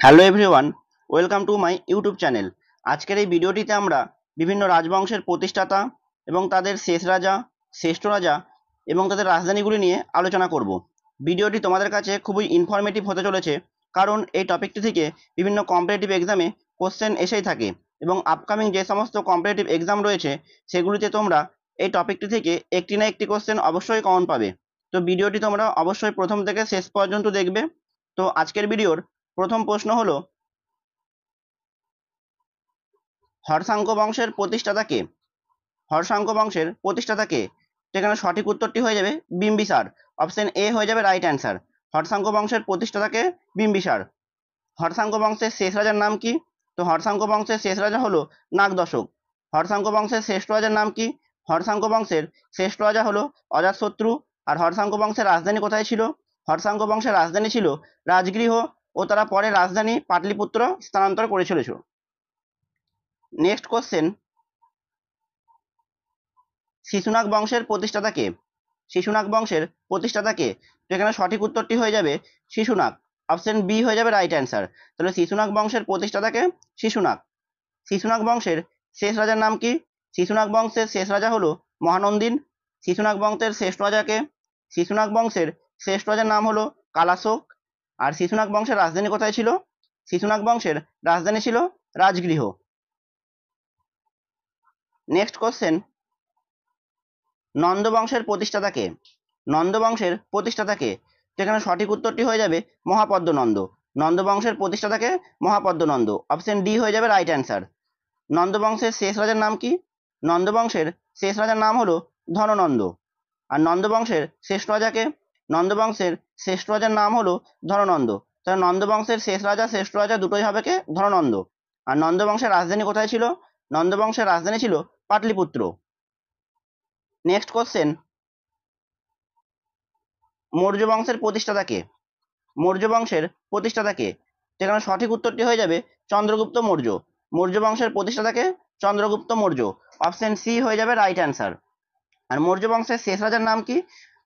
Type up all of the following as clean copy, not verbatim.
Hello everyone, welcome to my YouTube channel. আজকের এই ভিডিওটিতে আমরা বিভিন্ন রাজবংশের প্রতিষ্ঠাতা এবং তাদের শেষ রাজা, শ্রেষ্ঠ রাজা এবং তাদের রাজধানীগুলি নিয়ে আলোচনা করব। ভিডিওটি তোমাদের কাছে খুবই ইনফরমেটিভ হতে চলেছে, কারণ এই টপিকটি থেকে বিভিন্ন কম্পিটিটিভ এক্সামে কোশ্চেন এসেই থাকে এবং আপকামিং যে সমস্ত কম্পিটিটিভ এক্সাম রয়েছে সেগুলিতে তোমরা এই টপিকটি থেকে একটি না একটি কোশ্চেন অবশ্যই কমন পাবে। তো ভিডিওটি তোমরা অবশ্যই প্রথম থেকে শেষ পর্যন্ত দেখবে। তো আজকের ভিডিওর প্রথম প্রশ্ন হলো, হর্ষাঙ্ক বংশের প্রতিষ্ঠাতা কে? হর্ষাঙ্ক বংশের প্রতিষ্ঠাতা কে? সেখানে সঠিক উত্তরটি হয়ে যাবে বিম্বিসার। অপশন এ হয়ে যাবে রাইট অ্যান্সার। হর্ষাঙ্ক বংশের প্রতিষ্ঠাতা কে? বিম্বিসার। হর্ষাঙ্ক বংশের শেষ রাজার নাম কি? তো হর্ষাঙ্ক বংশের শেষ রাজা হলো নাগদশক। হর্ষাঙ্ক বংশের শ্রেষ্ঠ রাজার নাম কি? হর্ষাঙ্ক বংশের শ্রেষ্ঠ রাজা হলো অজাতশত্রু। আর হর্ষাঙ্ক বংশের রাজধানী কোথায় ছিল? হর্ষাঙ্ক বংশের রাজধানী ছিল রাজগৃহ, ও তারা পরে রাজধানী পাটলিপুত্র স্থানান্তর করেছিল। নেক্সট কোশ্চেন, শিশুনাগ বংশের প্রতিষ্ঠাতা কে? শিশুনাগ বংশের প্রতিষ্ঠাতা কে? তো এখানে সঠিক উত্তরটি হয়ে যাবে শিশুনাগ। অপশন বি হয়ে যাবে রাইট অ্যান্সার। তাহলে শিশুনাগ বংশের প্রতিষ্ঠাতা কে? শিশুনাগ। শিশুনাগ বংশের শেষ রাজার নাম কি? শিশুনাগ বংশের শেষ রাজা হলো মহানন্দিন। শিশুনাগ বংশের শ্রেষ্ঠ রাজাকে? শিশুনাগ বংশের শ্রেষ্ঠ রাজার নাম হলো কালাশোক। আর শিশুনাগ বংশের রাজধানী কোথায় ছিল? শিশুনাগ বংশের রাজধানী ছিল রাজগৃহ। নেক্সট কোশ্চেন, নন্দ বংশের প্রতিষ্ঠাতা কে? নন্দ বংশের প্রতিষ্ঠাতা কে? যেখানে সঠিক উত্তরটি হয়ে যাবে মহাপদ্ম নন্দ। নন্দ বংশের প্রতিষ্ঠাতা কে? মহাপদ্ম নন্দ। অপশন ডি হয়ে যাবে রাইট অ্যান্সার। নন্দ বংশের শেষ রাজার নাম কি? নন্দ বংশের শেষ রাজার নাম হলো ধননন্দ। আর নন্দ বংশের শ্রেষ্ঠ রাজাকে? নন্দ বংশের শ্রেষ্ঠ রাজার নাম হলো ধননন্দ। তাহলে নন্দ বংশের শেষ রাজা শ্রেষ্ঠ রাজা দুটোই হবে কে? ধননন্দ। আর নন্দ বংশের রাজধানী কোথায় ছিল? নন্দ বংশের রাজধানী ছিল পাটলিপুত্র। নেক্সট কোশ্চেন, মৌর্য বংশের প্রতিষ্ঠাতা কে? মৌর্য বংশের প্রতিষ্ঠাতা কে? যেখানে সঠিক উত্তরটি হয়ে যাবে চন্দ্রগুপ্ত মৌর্য। মৌর্য বংশের প্রতিষ্ঠাতা কে? চন্দ্রগুপ্ত মৌর্য। অপশন সি হয়ে যাবে রাইট অ্যান্সার। আর মৌর্য বংশের শেষ রাজার নাম কি?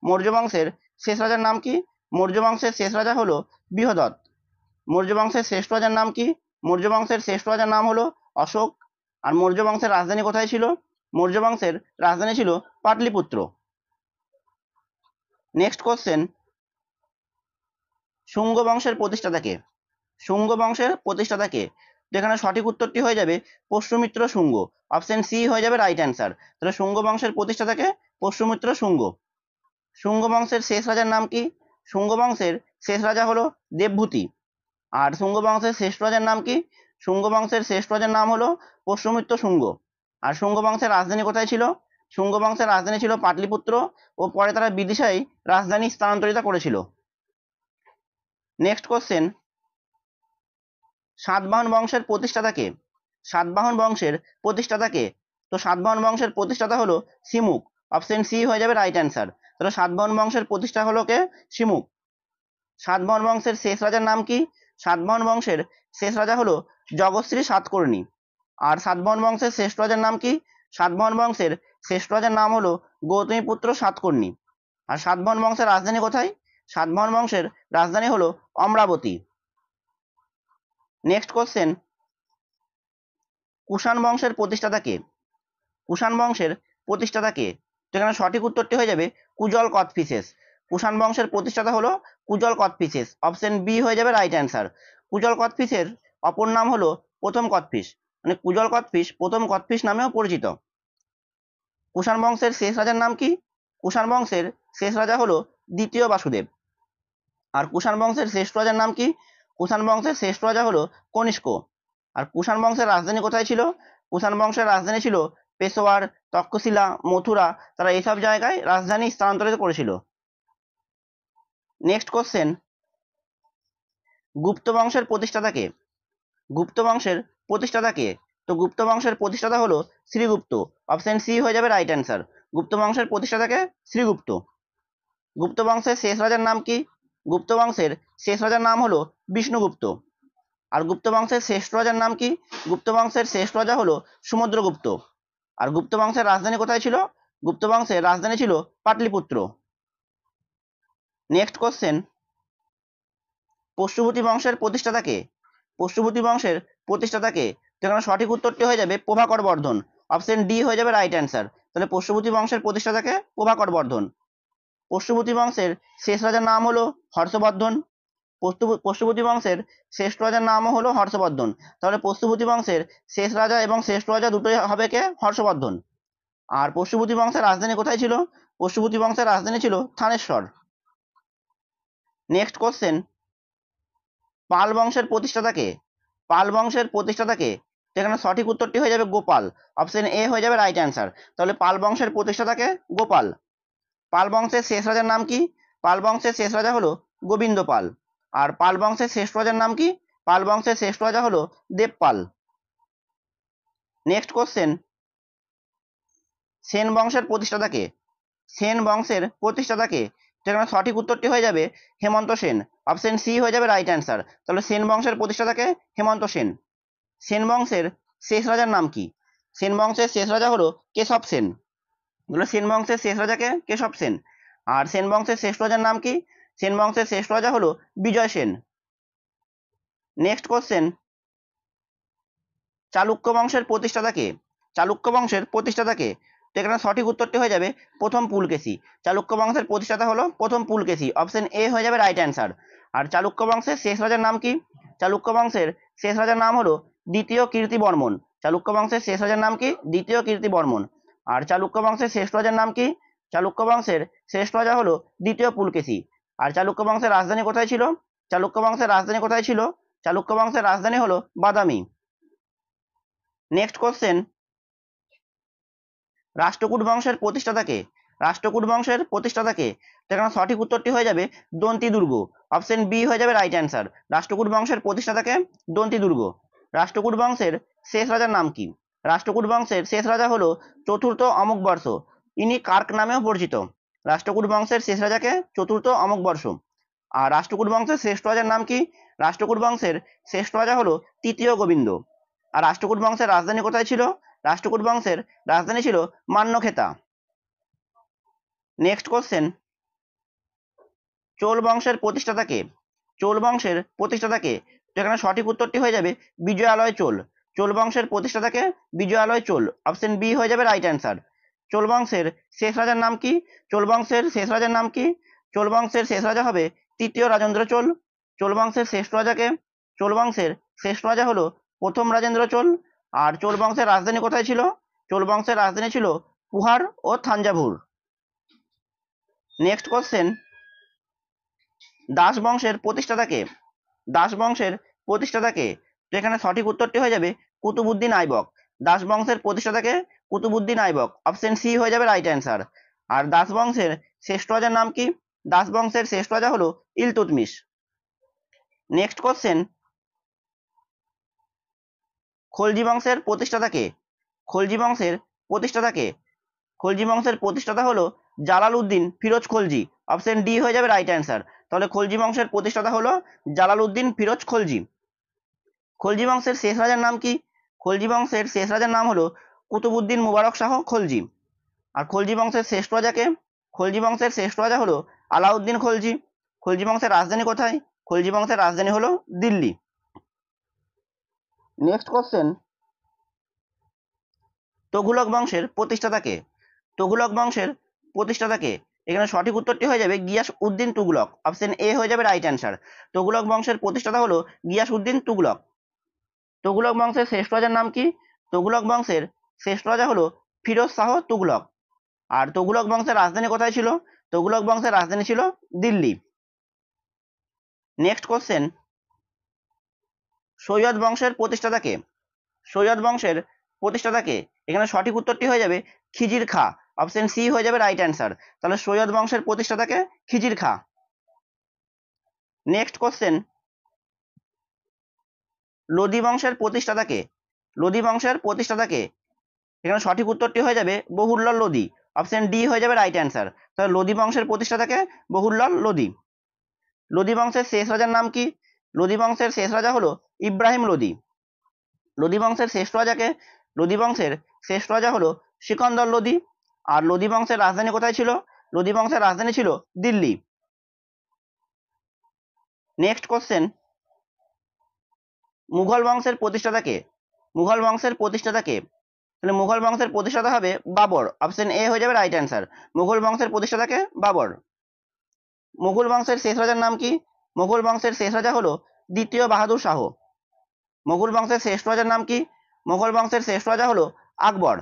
মৌর্য বংশের শেষ রাজার নাম কি? মৌর্য বংশের শেষ রাজা হলো বৃহদত্ত। মৌর্য বংশের শ্রেষ্ঠ রাজার নাম কি? মৌর্য বংশের শ্রেষ্ঠ রাজার নাম হলো অশোক। আর মৌর্য বংশের রাজধানী কোথায় ছিল? মৌর্য বংশের রাজধানী ছিল পাটলিপুত্র। নেক্সট কোশ্চেন, শুঙ্গ বংশের প্রতিষ্ঠাতা কে? শুঙ্গ বংশের প্রতিষ্ঠাতা কে? যেখানে সঠিক উত্তরটি হয়ে যাবে পশ্চিমিত্র শুঙ্গ। অপশন সি হয়ে যাবে রাইট অ্যান্সার। তাহলে শুঙ্গ বংশের প্রতিষ্ঠাতা কে? পশ্চিমিত্র শুঙ্গ। শুঙ্গ বংশের শেষ রাজার নাম কি? শুঙ্গ বংশের শেষ রাজা হলো দেবভূতি। আর শুঙ্গ বংশের শ্রেষ্ঠ রাজার নাম কি? শুঙ্গ বংশের শ্রেষ্ঠ রাজার নাম হলো পশ্চিমিত্র শুঙ্গ। আর শুঙ্গ বংশের রাজধানী কোথায় ছিল? শুঙ্গ বংশের রাজধানী ছিল পাটলিপুত্র, ও পরে তারা বিদিশায় রাজধানী স্থানান্তরিত করেছিল। নেক্সট কোশ্চেন, সাতবাহন বংশের প্রতিষ্ঠাতা কে? সাতবাহন বংশের প্রতিষ্ঠাতা কে? তো সাতবাহন বংশের প্রতিষ্ঠাতা হলো সিমুক। অপশন সি হয়ে যাবে রাইট অ্যান্সার। তাহলে সাতবাহন বংশের প্রতিষ্ঠা হলো কে? সিমুক। সাতবাহন বংশের শেষ রাজার নাম কি? সাতবাহন বংশের শেষ রাজা হলো জগৎশ্রী সাতকর্ণী। আর সাতবাহন বংশের শ্রেষ্ঠ রাজার নাম কি? সাতবাহন বংশের শ্রেষ্ঠ রাজার নাম হলো গৌতমীপুত্র সাতকর্ণী। আর সাতবাহন বংশের রাজধানী কোথায়? সাতবাহন বংশের রাজধানী হলো অমরাবতী। নেক্সট কোশ্চেন, কুষাণ বংশের প্রতিষ্ঠাতা কে? কুষাণ বংশের প্রতিষ্ঠাতা কে? যেখানে সঠিক উত্তরটি হয়ে যাবে কুজল কথফিসেস। কুষাণ বংশের প্রতিষ্ঠাতা হলো কুজল কথফিসেস। অপশন বি হয়ে যাবে রাইট অ্যান্সার। কুজল কথফিসের অপর নাম হলো প্রথম কথফিস, মানে কুজল কথফিস প্রথম কথফিস নামেও পরিচিত। কুষাণ বংশের শেষ রাজার নাম কি? কুষাণ বংশের শেষ রাজা হলো দ্বিতীয় বাসুদেব। আর কুষাণ বংশের শ্রেষ্ঠ রাজার নাম কি? কুষাণ বংশের শ্রেষ্ঠ রাজা হলো কনিষ্ক। আর কুষাণ বংশের রাজধানী কোথায় ছিল? কুষাণ বংশের রাজধানী ছিল পেশোয়ার, তক্ষশিলা, মথুরা। তারা এইসব জায়গায় রাজধানী স্থানান্তরিত করেছিল। নেক্সট কোশ্চেন, গুপ্ত বংশের প্রতিষ্ঠাতা কে? গুপ্ত বংশের প্রতিষ্ঠাতা কে? তো গুপ্ত বংশের প্রতিষ্ঠাতা হলো শ্রীগুপ্ত। অপশন সি হয়ে যাবে রাইট অ্যান্সার। গুপ্ত বংশের প্রতিষ্ঠাতা কে? শ্রীগুপ্ত। গুপ্ত বংশের শেষ রাজার নাম কি? গুপ্ত বংশের শেষ রাজার নাম হলো বিষ্ণুগুপ্ত। আর গুপ্ত বংশের শ্রেষ্ঠ রাজার নাম কি? গুপ্ত বংশের শ্রেষ্ঠ রাজা হলো সমুদ্রগুপ্ত। আর গুপ্ত বংশের রাজধানী কোথায় ছিল? গুপ্ত বংশের রাজধানী ছিল পাটলিপুত্র। নেক্সট কোশ্চেন, পশুপতি বংশের প্রতিষ্ঠাতা কে? পশুপতি বংশের প্রতিষ্ঠাতাকে? তো এখানে সঠিক উত্তরটি হয়ে যাবে প্রভাকর বর্ধন। অপশন ডি হয়ে যাবে রাইট অ্যান্সার। তাহলে পশুপতি বংশের প্রতিষ্ঠাতাকে প্রভাকর বর্ধন। পশুপতি বংশের শেষ রাজার নাম হলো হর্ষবর্ধন। পশুপতি বংশের শ্রেষ্ঠ রাজার নামও হলো হর্ষবর্ধন। তাহলে পশুপতি বংশের শেষ রাজা এবং শ্রেষ্ঠ রাজা দুটোই হবে কে? হর্ষবর্ধন। আর পশুপতি বংশের রাজধানী কোথায় ছিল? পশুপতি বংশের রাজধানী ছিল থানেশ্বর। নেক্সট কোশ্চেন, পাল বংশের প্রতিষ্ঠাতাকে? পাল বংশের প্রতিষ্ঠাতাকে? এখানে সঠিক উত্তরটি হয়ে যাবে গোপাল। অপশন এ হয়ে যাবে রাইট অ্যান্সার। তাহলে পাল বংশের প্রতিষ্ঠাতাকে গোপাল। পাল বংশের শেষ রাজার নাম কি? পাল বংশের শেষ রাজা হলো গোবিন্দ পাল। আর পাল বংশের শ্রেষ্ঠ রাজার নাম কি? পাল বংশের শ্রেষ্ঠ রাজা হলো দেবপাল। নেক্সট কোশ্চেন, সেন বংশের প্রতিষ্ঠাতাকে? সেন বংশের প্রতিষ্ঠাতাকে? এখানে সঠিক উত্তরটি হয়ে যাবে হেমন্ত সেন। অপশন সি হয়ে যাবে রাইট অ্যান্সার। তাহলে সেন বংশের প্রতিষ্ঠাতাকে হেমন্ত সেন। সেন বংশের শেষ রাজার নাম কি? সেন বংশের শেষ রাজা হলো কেশব সেন। তাহলে সেন বংশের শেষ রাজাকে কেশব সেন। আর সেন বংশের শ্রেষ্ঠ রাজার নাম কি? সেন বংশের শ্রেষ্ঠ রাজা হলো বিজয় সেন। নেক্সট কোশ্চেন, চালুক্য বংশের প্রতিষ্ঠাতাকে? চালুক্য বংশের প্রতিষ্ঠাতাকে? তো এখানে সঠিক উত্তরটি হয়ে যাবে প্রথম পুলকেশী। চালুক্য বংশের প্রতিষ্ঠাতা হলো প্রথম পুলকেশী। অপশন এ হয়ে যাবে রাইট অ্যান্সার। আর চালুক্য বংশের শেষ রাজার নাম কি? চালুক্য বংশের শেষ রাজার নাম হলো দ্বিতীয় কীর্তিবর্মন। চালুক্য বংশের শেষ রাজার নাম কি? দ্বিতীয় কীর্তিবর্মন। আর চালুক্য বংশের শ্রেষ্ঠ রাজার নাম কি? চালুক্য বংশের শ্রেষ্ঠ রাজা হলো দ্বিতীয় পুলকেশী। আর চালুক্য বংশের রাজধানী কোথায় ছিল? চালুক্য বংশের রাজধানী কোথায় ছিল? চালুক্য বংশের রাজধানী হলো বাদামি। নেক্সট কোশ্চেন, রাষ্ট্রকূট বংশের প্রতিষ্ঠাতাকে? রাষ্ট্রকূট বংশের প্রতিষ্ঠাতাকে? এখানে সঠিক উত্তরটি হয়ে যাবে দন্তি দুর্গ। অপশন বি হয়ে যাবে রাইট অ্যান্সার। রাষ্ট্রকূট বংশের প্রতিষ্ঠাতাকে দন্তি দুর্গ। রাষ্ট্রকূট বংশের শেষ রাজার নাম কি? রাষ্ট্রকূট বংশের শেষ রাজা হলো চতুর্থ অমুকবর্ষ। ইনি কার্ক নামেও পরিচিত। রাষ্ট্রকূট বংশের শেষ রাজাকে চতুর্থ অমুকবর্ষ। আর রাষ্ট্রকূট বংশের শ্রেষ্ঠ রাজার নাম কি? রাষ্ট্রকূট বংশের শ্রেষ্ঠ রাজা হলো তৃতীয় গোবিন্দ। আর রাষ্ট্রকূট বংশের রাজধানী কোথায় ছিল? রাষ্ট্রকূট বংশের রাজধানী ছিল মান্যখেতা। নেক্সট কোশ্চেন, চোল বংশের প্রতিষ্ঠাতাকে? চোল বংশের প্রতিষ্ঠাতাকে? এখানে সঠিক উত্তরটি হয়ে যাবে বিজয়ালয় চোল। চোল বংশের প্রতিষ্ঠাতাকে বিজয়ালয় চোল। অপশন বি হয়ে যাবে রাইট অ্যান্সার। চোল বংশের শেষ রাজার নাম কি? চোল বংশের শেষ রাজার নাম কি? চোল বংশের শেষ রাজা হবে তৃতীয় রাজেন্দ্র চোল। চোল বংশের শ্রেষ্ঠ রাজাকে? চোল বংশের শ্রেষ্ঠ রাজা হলো প্রথম রাজেন্দ্র চোল। আর চোল বংশের রাজধানী কোথায় ছিল? চোল বংশের রাজধানী ছিল পুহার ও থাঞ্জাভুর। নেক্সট কোশ্চেন, দাস বংশের প্রতিষ্ঠাতাকে? দাস বংশের প্রতিষ্ঠাতাকে? তো এখানে সঠিক উত্তরটি হয়ে যাবে কুতুবুদ্দিন আইবক। দাস বংশের প্রতিষ্ঠাতাকে কুতুবুদ্দিন আইবক। অপশন সি হয়ে যাবে রাইট অ্যান্সার। আর দাস বংশের শ্রেষ্ঠ রাজার নাম কি? দাস বংশের শ্রেষ্ঠ রাজা হলো ইলতুৎমিশ। নেক্সট কোশ্চেন, খলজি বংশের প্রতিষ্ঠাতাকে? খলজি বংশের প্রতিষ্ঠাতাকে? খলজি বংশের প্রতিষ্ঠাতা হলো Jalaluddin Firoz Khalji. Option D হয়ে যাবে রাইট অ্যান্সার। তাহলে খলজি বংশের প্রতিষ্ঠাতা হলো জালালউদ্দিন ফিরোজ খলজি। খলজি বংশের শেষ রাজার নাম কি? খলজি বংশের শেষ রাজার নাম হলো কুতুবুদ্দিন মুবারক শাহ খলজি। আর খলজি বংশের শ্রেষ্ঠ রাজাকে? খলজি বংশের শ্রেষ্ঠ রাজা হলো আলাউদ্দিন খলজি। খলজি বংশের রাজধানী কোথায়? খলজি বংশের রাজধানী হলো দিল্লি। নেক্সট কোশ্চেন, তুঘলক বংশের প্রতিষ্ঠাতাকে? তুঘলক বংশের প্রতিষ্ঠাতাকে? এখানে সঠিক উত্তরটি হয়ে যাবে গিয়াস উদ্দিন তুগলক। অপশন এ হয়ে যাবে রাইট অ্যান্সার। তুঘলক বংশের প্রতিষ্ঠাতা হলো গিয়াস উদ্দিন তুগলক। তুঘলক বংশের শ্রেষ্ঠ রাজার নাম কি? তুঘলক বংশের শ্রেষ্ঠ রাজা হলো ফিরোজ শাহ তুগলক। আর তুঘলক বংশের রাজধানী কোথায় ছিল? তুঘলক বংশের রাজধানী ছিল দিল্লি। নেক্সট কোশ্চেন, সৈয়দ বংশের প্রতিষ্ঠাতাকে? সৈয়দ বংশের প্রতিষ্ঠাতাকে? এখানে সঠিক উত্তরটি হয়ে যাবে খিজির খা। অপশন সি হয়ে যাবে রাইট অ্যান্সার। তাহলে সৈয়দ বংশের প্রতিষ্ঠাতাকে খিজির খা। নেক্সট কোশ্চেন, লোদি বংশের প্রতিষ্ঠাতাকে? লোদি বংশের প্রতিষ্ঠাতাকে? এখানে সঠিক উত্তরটি হয়ে যাবে বহুল্লাল লোদি। অপশন ডি হয়ে যাবে রাইট অ্যান্সার। তাহলে লোদি বংশের প্রতিষ্ঠাতাকে বহুল্লাল লোদি। লোদি বংশের শেষ রাজার নাম কি? লোদি বংশের শেষ রাজা হলো ইব্রাহিম লোদি। লোদি বংশের শ্রেষ্ঠ রাজাকে? লোদি বংশের শ্রেষ্ঠ রাজা হলো সিকন্দর লোদি। আর লোদি বংশের রাজধানী কোথায় ছিল? লোদি বংশের রাজধানী ছিল দিল্লি। নেক্সট কোশ্চেন, মুঘল বংশের প্রতিষ্ঠাতা কে? মুঘল বংশের প্রতিষ্ঠাতা কে? তাহলে মুঘল বংশের প্রতিষ্ঠাতা হবে বাবর। অপশন এ হয়ে যাবে রাইট অ্যান্সার। মুঘল বংশের প্রতিষ্ঠাতা কে? বাবর। মুঘল বংশের শেষ রাজার নাম কি? মুঘল বংশের শেষ রাজা হলো দ্বিতীয় বাহাদুর শাহ। মুঘল বংশের শেষ রাজার নাম কি? মুঘল বংশের শেষ রাজা হলো আকবর।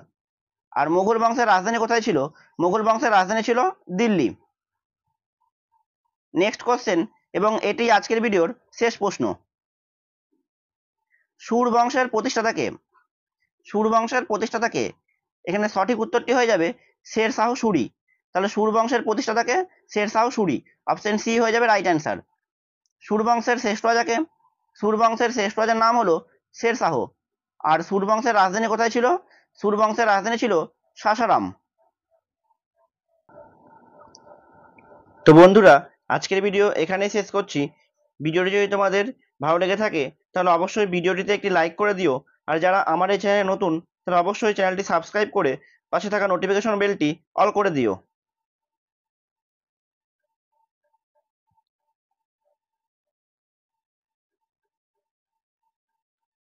আর মুঘল বংশের রাজধানী কোথায় ছিল? মুঘল বংশের রাজধানী ছিল দিল্লি। নেক্সট কোশ্চেন, এবং এটি আজকের ভিডিওর শেষ প্রশ্ন। সুর বংশের প্রতিষ্ঠাতা কে? সুর বংশের প্রতিষ্ঠাতা কে? এখানে সঠিক উত্তরটি হয়ে যাবে শের শাহ সুরি। তাহলে সুর বংশের প্রতিষ্ঠাতা কে? শের শাহ সুরি। অপশন সি হয়ে যাবে রাইট অ্যান্সার। সুর বংশের শেষ রাজাকে? সুর বংশের শেষ রাজার নাম হলো শের শাহ। আর সুর বংশের রাজধানী কোথায় ছিল? সুর বংশের রাজধানী ছিল সাসারাম। তো বন্ধুরা, আজকের ভিডিও এখানেই শেষ করছি। ভিডিওটি যদি তোমাদের ভালো লেগে থাকে তাহলে অবশ্যই ভিডিওটিতে একটি লাইক করে দিও। আর যারা আমার এই চ্যানেলে নতুন তারা অবশ্যই চ্যানেলটি সাবস্ক্রাইব করে পাশে থাকা নোটিফিকেশন বেলটি অল করে দিও।